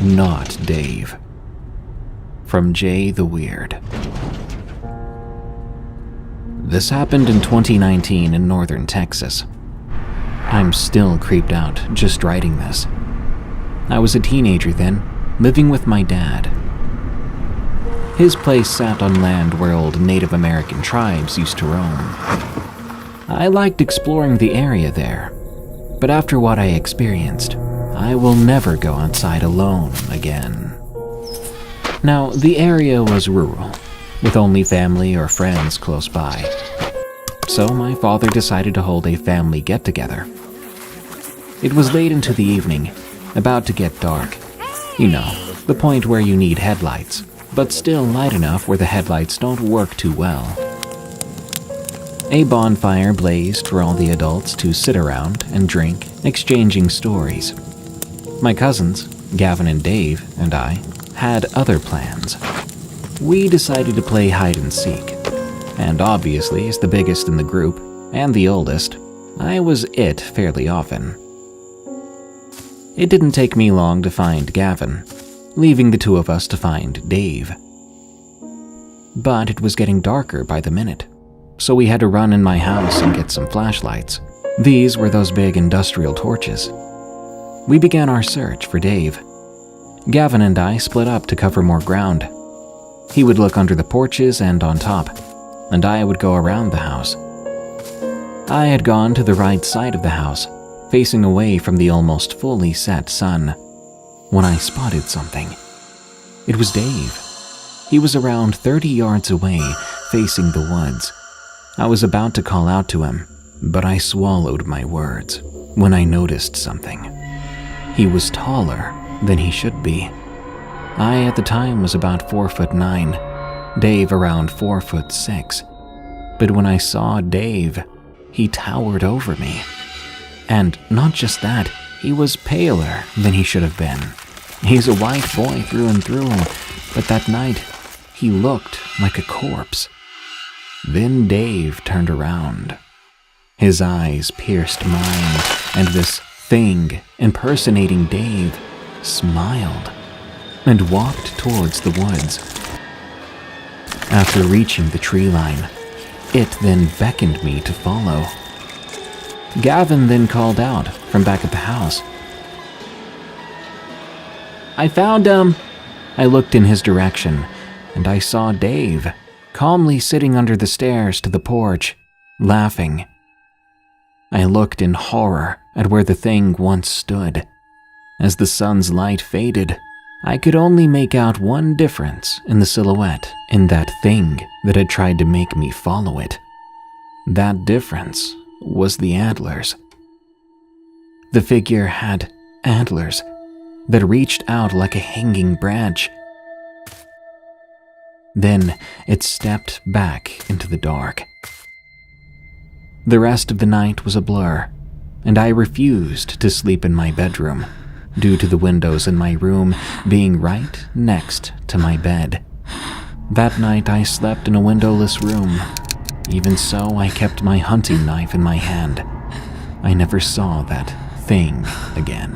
not Dave. From Jay the Weird. This happened in 2019 in northern Texas. I'm still creeped out just writing this. I was a teenager then, living with my dad. His place sat on land where old Native American tribes used to roam. I liked exploring the area there, but after what I experienced, I will never go outside alone again. Now, the area was rural, with only family or friends close by. So my father decided to hold a family get-together. It was late into the evening, about to get dark. You know, the point where you need headlights, but still light enough where the headlights don't work too well. A bonfire blazed for all the adults to sit around and drink, exchanging stories. My cousins, Gavin and Dave, and I had other plans. We decided to play hide and seek, and obviously as the biggest in the group and the oldest, I was it fairly often. It didn't take me long to find Gavin, leaving the two of us to find Dave. But it was getting darker by the minute, so we had to run in my house and get some flashlights. These were those big industrial torches. We began our search for Dave. Gavin and I split up to cover more ground. He would look under the porches and on top, and I would go around the house. I had gone to the right side of the house, facing away from the almost fully set sun, when I spotted something. It was Dave. He was around 30 yards away, facing the woods. I was about to call out to him, but I swallowed my words when I noticed something. He was taller than he should be. I at the time was about 4'9", Dave around 4'6". But when I saw Dave, he towered over me. And not just that, he was paler than he should have been. He's a white boy through and through, but that night, he looked like a corpse. Then Dave turned around. His eyes pierced mine, and this thing impersonating Dave smiled and walked towards the woods. After reaching the tree line, it then beckoned me to follow. Gavin then called out from back at the house. "I found him!" I looked in his direction, and I saw Dave calmly sitting under the stairs to the porch, laughing. I looked in horror at where the thing once stood. As the sun's light faded, I could only make out one difference in the silhouette in that thing that had tried to make me follow it. That difference was the antlers. The figure had antlers that reached out like a hanging branch. Then it stepped back into the dark. The rest of the night was a blur, and I refused to sleep in my bedroom due to the windows in my room being right next to my bed. That night I slept in a windowless room. Even so, I kept my hunting knife in my hand. I never saw that thing again.